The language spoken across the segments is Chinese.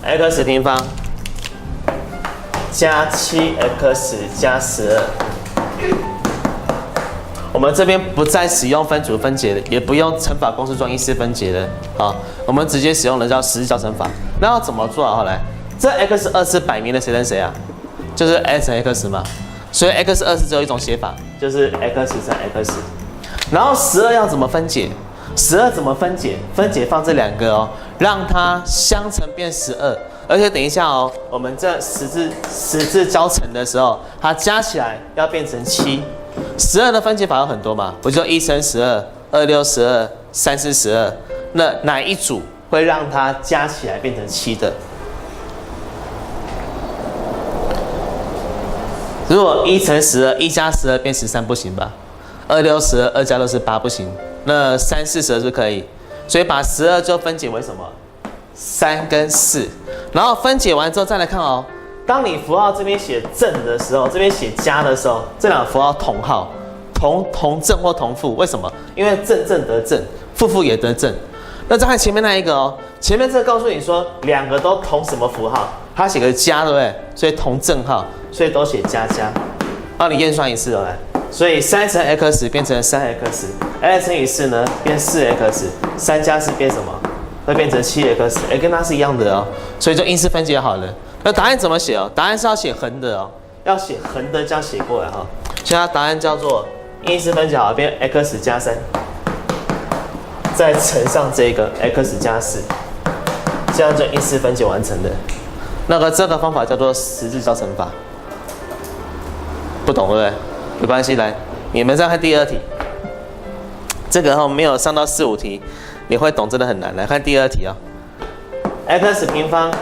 x 平方加 7x 加12。我们这边不再使用分组分解了，也不用乘法公式做因式分解了啊，我们直接使用的叫实质交乘法。那要怎么做啊？后来这 x2是摆明了谁跟谁啊？就是 x 乘 x 嘛，所以 x2是只有一种写法，就是 x 乘 x。然后12要怎么分解？12怎么分解？分解放这两个哦，让它相乘变12。而且等一下哦，我们这十字交乘的时候，它加起来要变成7。12的分解法有很多嘛，不就1乘12、2、6、12、3、4、12？那哪一组会让它加起来变成7的？如果1乘12、1加12变13不行吧？2、6、12、2加6是8不行。那3、4、12是可以，所以把12就分解为什么？3跟4，然后分解完之后再来看哦。当你符号这边写正的时候，这边写加的时候，这两个符号同号，同正或同负，为什么？因为正得正，负也得正。那再看前面那一个哦，前面这个告诉你说两个都同什么符号，它写个加，对不对？所以同正号，所以都写加。帮你验算一次哦，来。所以3乘 x 变成 3x，x 乘以4呢变 4x，3加4变什么？会变成 7x， 跟它是一样的哦，所以就因式分解好了。那答案怎么写哦？答案是要写横的哦，要写横的这样写过来哈。所以它答案叫做因式分解好变 x 加3，再乘上这个 x 加4，这样就因式分解完成的。这个方法叫做十字交乘法。不懂对不对？没关系，来，你们再看第二题。这个没有上到4、5题，你会懂真的很难。来看第二题啊、x 平方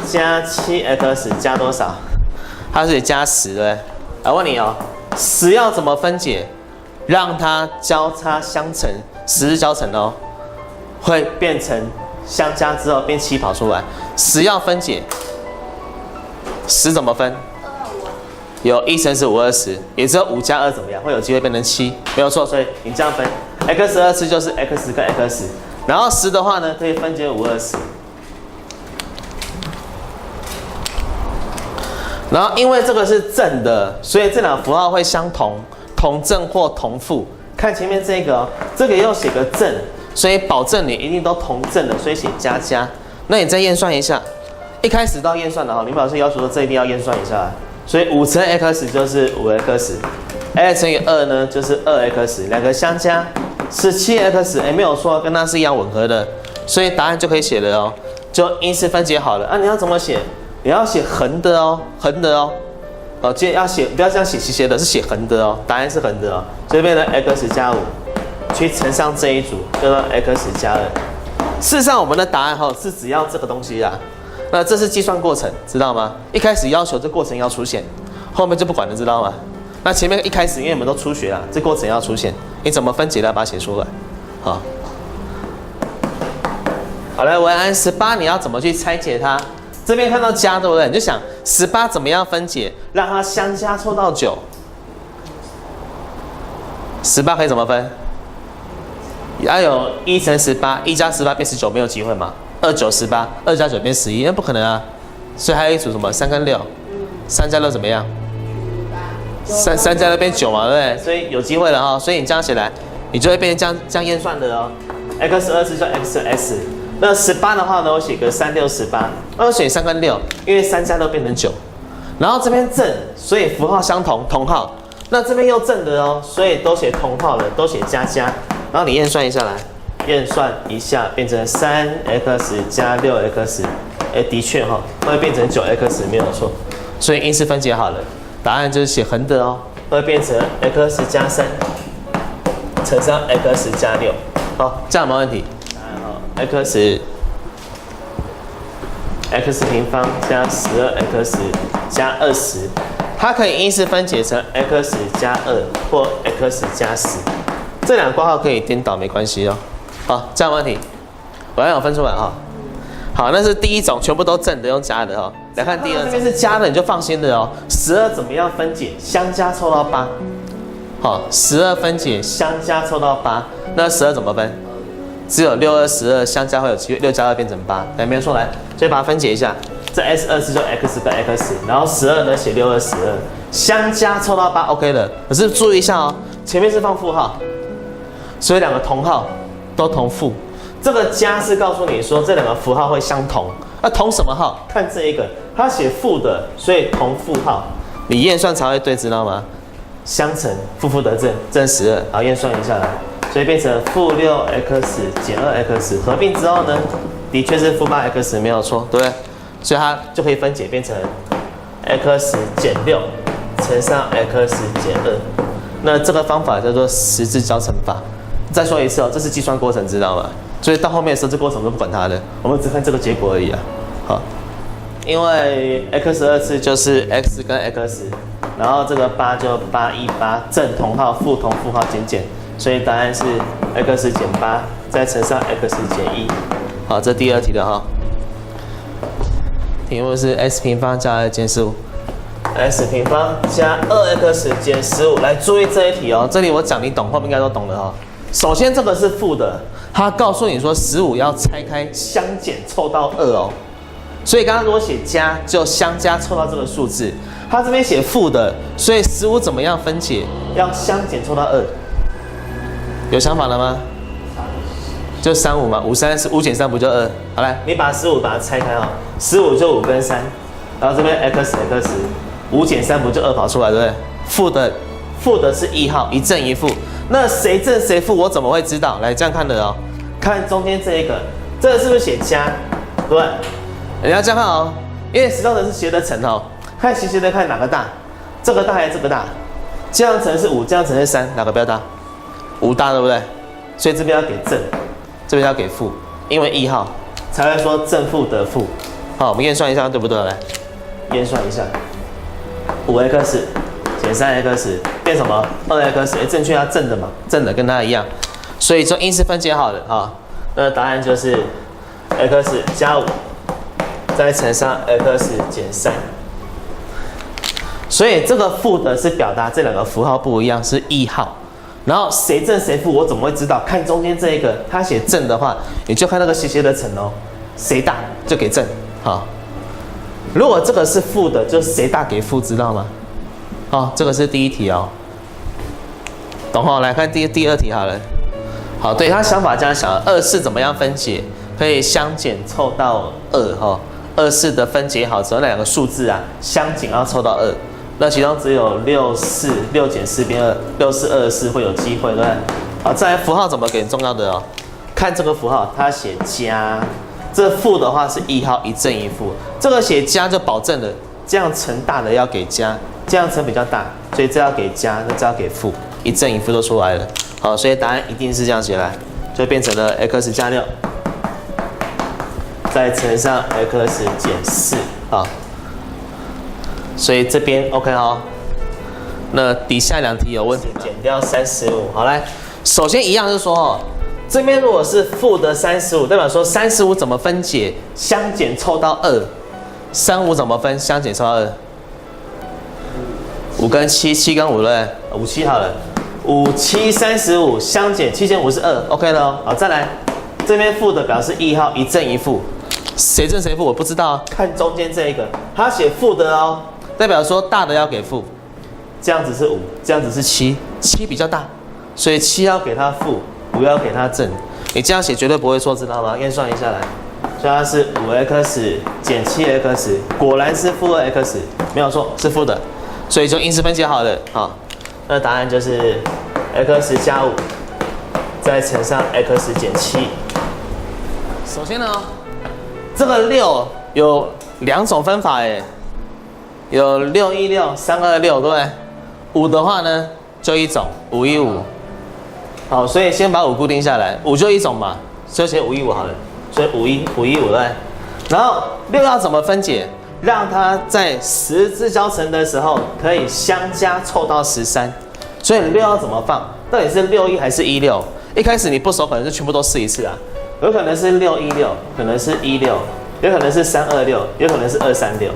加 7x 加多少？它是加10，对不对？来问你哦，10要怎么分解？让它交叉相乘，十字交乘哦，会变成相加之后变7跑出来。10要分解，10怎么分？有1乘15 20，也只有5加2怎么样？会有机会变成7，没有错。所以你这样分 ，x2次就是 x 跟 x， 然后10的话呢，可以分解5 20。然后因为这个是正的，所以这两个符号会相同，同正或同负。看前面这个哦，这个又写个正，所以保证你一定都同正的，所以写加。那你再验算一下，一开始都要验算的哈，林老师要求说这一定要验算一下。所以5乘 x 就是5x，x 乘以2呢就是 2x， 两个相加是 7x， 没有错，跟它是一样吻合的，所以答案就可以写了哦，就因式分解好了。你要怎么写？你要写横的哦，记得要写，不要这样写斜斜的，是写横的哦，答案是横的哦，所以变成 x 加5去乘上这一组，叫做 x 加2。事实上，我们的答案是只要这个东西啦。那这是计算过程，知道吗？一开始要求这过程要出现，后面就不管了，知道吗？那前面一开始因为我们都初学了，这过程要出现，你怎么分解的把它写出来？好，来，文案18你要怎么去拆解它？这边看到加，对不对？你就想18怎么样分解，让它相加凑到9。18可以怎么分？要有1乘18， 1加18变19，没有机会嘛？2、9、18，2加9变11，那不可能啊！所以还有一组什么3跟6，3加6怎么样？3加6变9嘛，对不对？所以有机会了哈。所以你这样写来，你就会变成这样验算的哦。x2是叫 xs， 那18的话呢，我写个3、6、18，我写3跟6，因为3加6变成9。然后这边正，所以符号相同，同号。那这边又正的哦，所以都写同号的，都写加。然后你验算一下来。验算一下，变成3x加6x， 的确会变成9x， 没有错。所以因式分解好了，答案就是写横的哦，会变成 x 加3乘上 x 加6，好，这样没问题。答案x 平方加12x 加20，它可以因式分解成 x 加2或 x 加10，这两个括号可以颠倒，没关系哦。好，这样没问题，我要有分出来哈。好，那是第一种，全部都正的，用加的哈。来看第二种，这边是加的，你就放心的哦。12怎么样分解？相加凑到8。好，12分解相加凑到8，那12怎么分？只有6、2、12相加会有机会6加2变成8，来没有错来，所以把它分解一下，这 S24就 x 跟 x， 然后12呢写6、2、12，相加凑到8 OK 的，可是注意一下哦，前面是放负号，所以两个同号都同负，这个加是告诉你说这两个符号会相同，那同什么号？看这一个，它写负的，所以同负号，你验算才会对，知道吗？相乘，负负得正，正12，好，验算一下来，所以变成负6x减2x，合并之后呢，的确是负8x，没有错，对不对？所以它就可以分解变成 x 减6乘上 x 减2，那这个方法叫做十字交乘法。再说一次哦，这是计算过程，知道吗？所以到后面的时候，这过程都不管它的，我们只看这个结果而已啊。好，因为 x 2次就是 x 跟 x。然后这个8就818，正同号负同负号减，所以答案是 x 减8再乘上 x 减1。好，这第二题的哈。题目是 x 平方加2减15，x 平方加2x 减15。来注意这一题哦，这里我讲你懂，后面应该都懂了哈。首先这个是负的，它告诉你说15要拆开相减凑到2哦。所以刚刚如果写加，就相加凑到这个数字。它这边写负的，所以15怎么样分解？要相减凑到2。有想法了吗？就35嘛，5、3是5减3不就2？好来，你把15把它拆开啊，15就5跟3，然后这边 x，5减3不就2跑出来，对不对？负的是1号，一正一负。那谁正谁负，我怎么会知道？来这样看的哦，看中间这一个，这个是不是写加？对。你要这样看哦，因为实证的是斜的乘哦，看斜的看哪个大，这个大还是这个大？这样乘是5，这样乘是3，哪个比较大？5大，对不对？所以这边要给正，这边要给负，因为1号才会说正负得负。好，我们验算一下，对不对？来，验算一下，5x 减3x 变什么？2x，正确要正的嘛，正的跟它一样，所以就因式分解好了啊。那答案就是 x 加5。再乘上 x 减3，所以这个负的是表达这两个符号不一样，是1号。然后谁正谁负，我怎么会知道？看中间这一个，它写正的话，你就看那个斜的乘哦，谁大就给正。好，如果这个是负的，就谁大给负，知道吗？好，这个是第一题哦，懂哈？来看第二题好了。好，对，他想法这样想，2是怎么样分解？可以相减凑到2哈。24的分解好之后，那两个数字啊相减要凑到2，那其中只有6减4变2，6、4、24会有机会，对不对？好，再来符号怎么给？重要的哦，看这个符号，它写加，这负的话是1号，一正一负，这个写加就保证了，这样乘大的要给加，这样乘比较大，所以这要给加，那这要给负，一正一负都出来了。好，所以答案一定是这样写来，就变成了 x 加6。再乘上 x 减4啊，所以这边 OK 哦。那底下两题有问题，减掉35。好来，首先一样就是说哦，这边如果是负的35，代表说35怎么分解？相减凑到2，35怎么分？相减凑到2，5跟7，7跟5对不对？5、7好了，5、7、35相减，7减5是2 ，OK 了哦。好，再来，这边负的表示1号，一正一负。谁正谁负我不知道，看中间这一个，他写负的哦，代表说大的要给负，这样子是5，这样子是7，7比较大，所以7要给他负，5要给他正，你这样写绝对不会错，知道吗？验算一下来，所以它是5x 减7x，果然是负2x，没有错，是负的，所以就因式分解好了，好，那答案就是 x 加5，再乘上 x 减7。首先呢。这个6有2种分法诶，有616、326，对不对？5的话呢，就一种515。好，所以先把5固定下来，5就一种嘛，就写515好了。所以515对不对？然后6要怎么分解？让它在十字交乘的时候可以相加凑到13。所以6要怎么放？到底是61还是16？一开始你不熟，可能是全部都试一次啊。有可能是616，可能是16，有可能是326，有可能是236。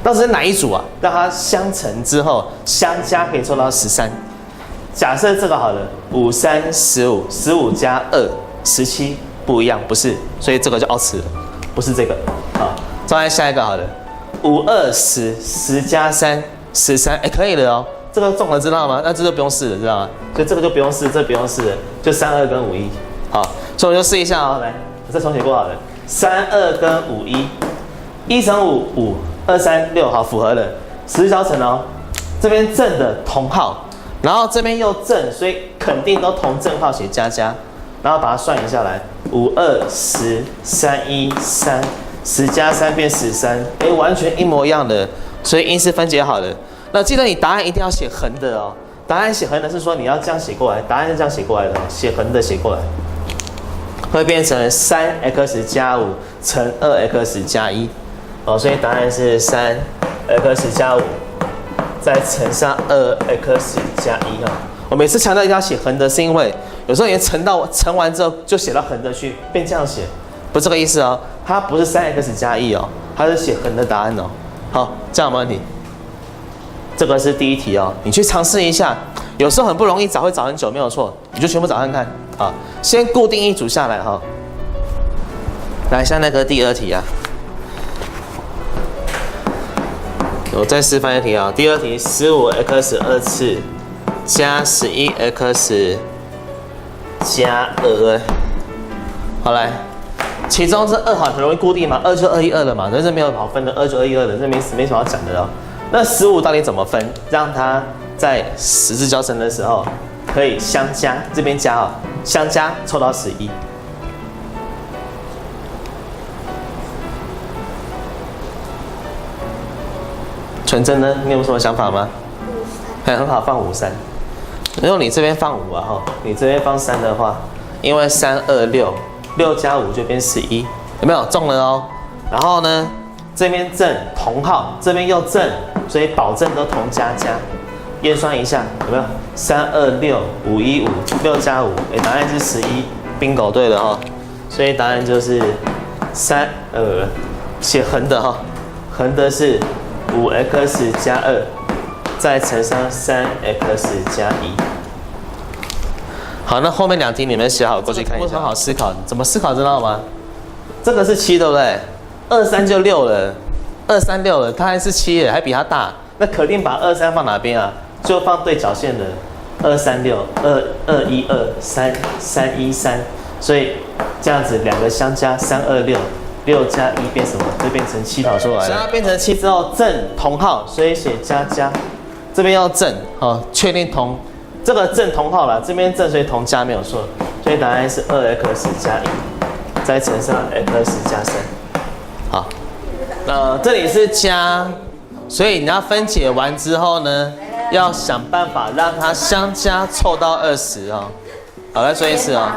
到底是哪一组啊？让它相乘之后相加可以凑到13。假设这个好了，5、3、15，15加2， 17不一样，不是，所以这个就凹词了，不是这个。好，再来下一个好了，5、2、10加3 13，哎，可以了哦。这个中了知道吗？那这就不用试了，知道吗？所以这个就不用试，这不用试了，就32跟51。好，所以我就试一下哦，来，我再重写过好了，32跟51，1乘5 5， 2、3、6，好，符合了。十字交乘哦，这边正的同号，然后这边又正，所以肯定都同正号写加加，然后把它算一下来，5、2、10 3、1、3 ，10加3变13，哎，完全一模一样的，所以因式分解好了。那记得你答案一定要写横的哦，答案写横的是说你要这样写过来，答案是这样写过来的，写横的写过来，会变成3x加5乘2x加1，哦，所以答案是3x加5再乘上2x加1啊。我每次强调一定要写横的，是因为有时候你乘完之后就写到横的去，变这样写，不是这个意思哦，它不是3x加1哦，它是写横的答案哦。好，这样有没问题？这个是第一题哦，你去尝试一下，有时候很不容易找，会找很久，没有错，你就全部找看看啊。先固定一组下来哈，来像那个第二题啊，我再示范一题啊。第二题15x 2次加11x 加2，好来，其中这2好很容易固定嘛，2就212了嘛，但是没有好分的，2就212了，这没什么要讲的哦。那15到底怎么分？让它在十字交乘的时候可以相加，这边加哦，相加凑到11。纯真呢？你有什么想法吗？很好，放53。如果你这边放5啊，哈，你这边放3的话，因为3、2、6， 6加5就变11，有没有中了哦？然后呢，这边正同号，这边又正，所以保证都同加加。验算一下有没有？3、2、6、5、1、5， 6加5，答案是11，bingo，对了哈。所以答案就是3，写横的哈，横的是5x加2，再乘上3x加1。好，那后面2题你们写好过去看一下。很好思考，怎么思考知道吗？这个是7，对不对？23就6了，23 6了，它还是7耶，还比它大。那肯定把23放哪边啊？就放对角线的236、2212、31313，所以这样子2个相加326， 6加1变什么？就变成7跑出来了。所以它变成7之后正同号，所以写加加，这边要正哦，确定同。这个正同号了，这边正所以同加没有错，所以答案是2x加1，再乘上x加3。好，那这里是加，所以你要分解完之后呢，要想办法让它相加凑到20哦。好，再说一次哦，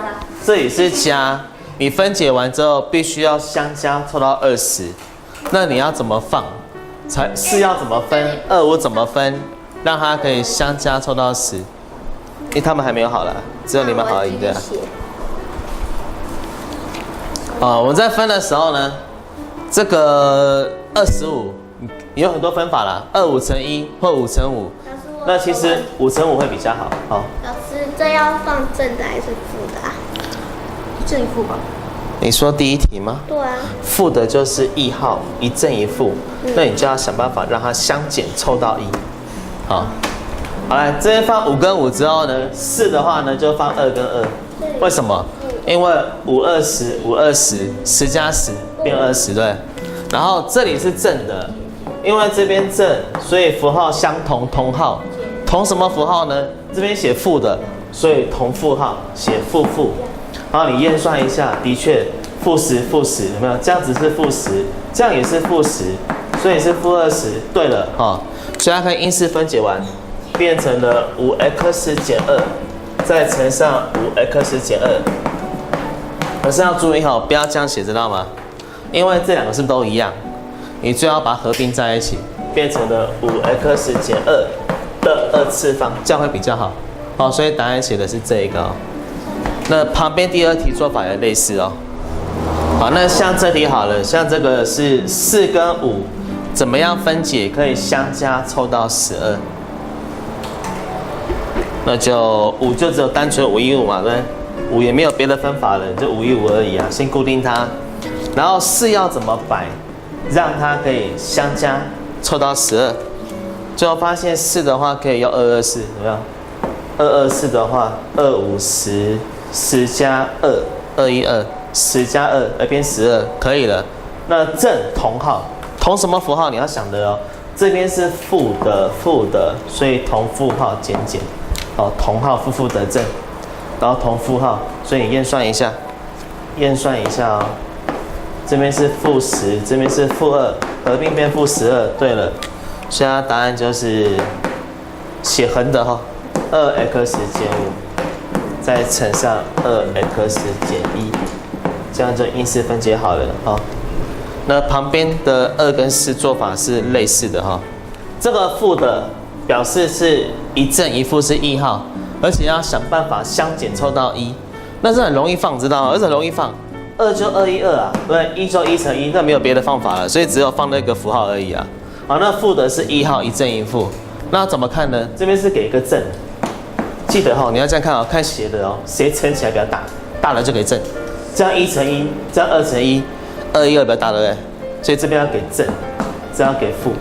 这里是加，你分解完之后必须要相加凑到20，那你要怎么放？4要怎么分？25怎么分？让它可以相加凑到10。因为他们还没有好了，只有你们好而已，对啊。我们在分的时候呢，这个25，你有很多分法啦，25乘1或5乘5。那其实5乘5会比较好。好，老师，这要放正的还是负的啊？正负吧。你说第一题吗？对啊。负的就是1号，一正一负，那你就要想办法让它相减凑到1。好。好来，这边放5跟5之后呢，4的话呢就放2跟2，为什么？因为5 20 5 20 10加10变20，对。然后这里是正的，因为这边正，所以符号相同，同号。同什么符号呢？这边写负的，所以同负号，写负负。然后你验算一下，的确负10负10，有没有？这样子是负10，这样也是负10，所以是负20。对了哈，所以它可以因式分解完。变成了5x减2，再乘上5x减2。可是要注意哈，不要这样写，知道吗？因为这2个是不是都一样？你最好把它合并在一起，变成了5x减2的2次方，这样会比较好。好，所以答案写的是这一个哦。那旁边第2题做法也类似哦。好，那像这题好了，像这个是4跟5，怎么样分解可以相加凑到12？那就5就只有单纯515嘛，对不对？ 5也没有别的分法了，就5、1、5而已啊，先固定它。然后4要怎么摆，让它可以相加凑到12。最后发现4的话可以用224，怎么样？224的话，2、5、10，10加2，212，10加2，而变12，可以了。那正同号，同什么符号？你要想的哦。这边是负的，所以同负号减，哦，同号负得正，然后同负号，所以你验算一下哦。这边是-10，这边是-2，合并变-12。对了，所以它答案就是写横的哈，2x减5，再乘上2x减1，这样就因式分解好了哈。那旁边的2跟4做法是类似的哈。这个负的表示是一正一负是1号，而且要想办法相减凑到1，那是很容易放，知道吗？而且很容易放，2就212啊，对，1就1乘1，那没有别的方法了，所以只有放那个符号而已啊。好，那负的是1号，一正一负，那怎么看呢？这边是给一个正，记得哈，你要这样看哦，看斜的哦，谁乘起来比较大，大的就给正，这样1乘1，这样2乘1，212比较大，对不对？所以这边要给正，这样要给负。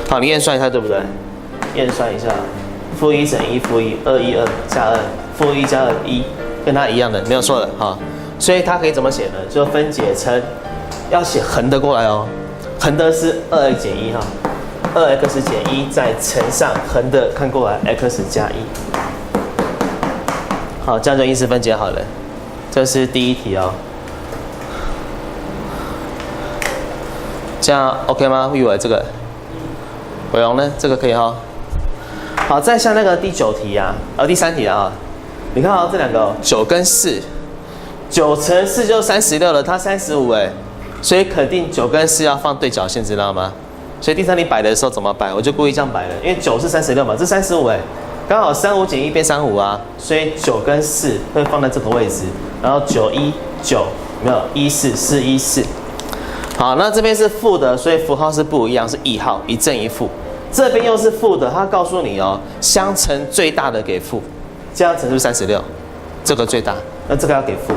好，你验算一下，对不对？验算一下，-1乘1负1，212加2，负1加2 1，跟它一样的，没有错的哈。所以它可以怎么写呢？就分解成，要写横的过来哦。横的是2x减1哈，2x减1再乘上横的看过来 x 加1。好，这样就因式分解好了。这是第一题哦。这样 OK 吗？玉伟这个，伟荣呢？这个可以哈。好，再像那个第9题啊，第3题啊，你看哦，这两个哦9跟4，9乘4就36了，它35哎，所以肯定9跟4要放对角线，知道吗？所以第3题摆的时候怎么摆？我就故意这样摆了，因为9是36嘛，这35哎，刚好35减1变35啊，所以9跟4会放在这个位置，然后9、9没有14、414。好，那这边是负的，所以符号是不一样，是1号，一正一负。这边又是负的，它告诉你哦，相乘最大的给负，这样乘是不是36？这个最大，那这个要给负，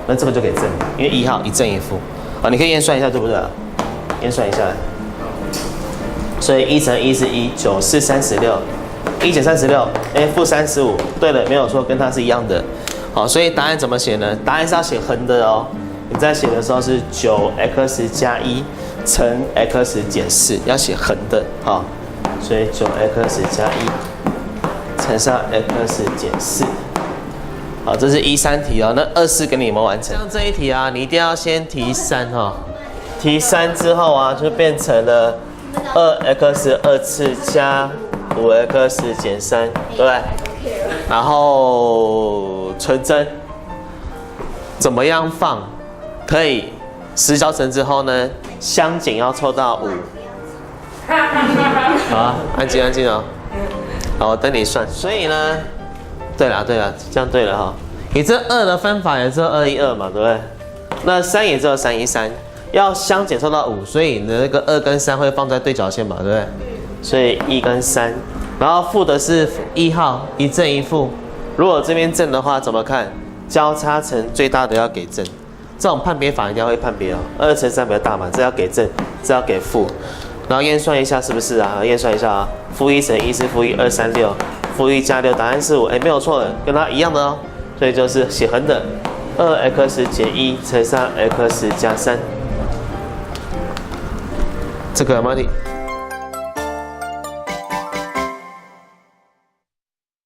那这个就给正，因为1号一正一负。好，你可以验算一下，对不对？验算一下。所以1乘1是1，9是36，1减36，负35。对了，没有错，跟它是一样的。好，所以答案怎么写呢？答案是要写横的哦。你在写的时候是9x加1乘 x 减4，要写横的，好，所以9x加1乘上 x 减4，好，这是1、3题哦。那2、4给你们完成。像这一题啊，你一定要先提3哈，提3之后啊，就变成了2x2次加5x减3，对不对？然后纯真，怎么样放？可以10小乘之后呢，相减要凑到5。好啊，安静哦。好，我等你算。所以呢，对了，这样对了哈。你这2的分法也只有212嘛，对不对？那3也只有313，要相减凑到5，所以你的那个2跟3会放在对角线嘛，对不对？所以1跟3，然后负的是1号，一正一负。如果这边正的话，怎么看？交叉乘最大的要给正。这种判别法一定要会判别哦。2乘3比较大嘛，这要给正，这要给负。然后验算一下是不是啊？验算一下啊。-1乘1是-1，236，负1加6，答案是5。没有错的，跟它一样的哦。所以就是写横的，2x减1乘上 x 加3。这个有没有问题？